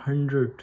100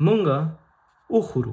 munga ukhuru.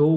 2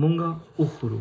munga ukhuru.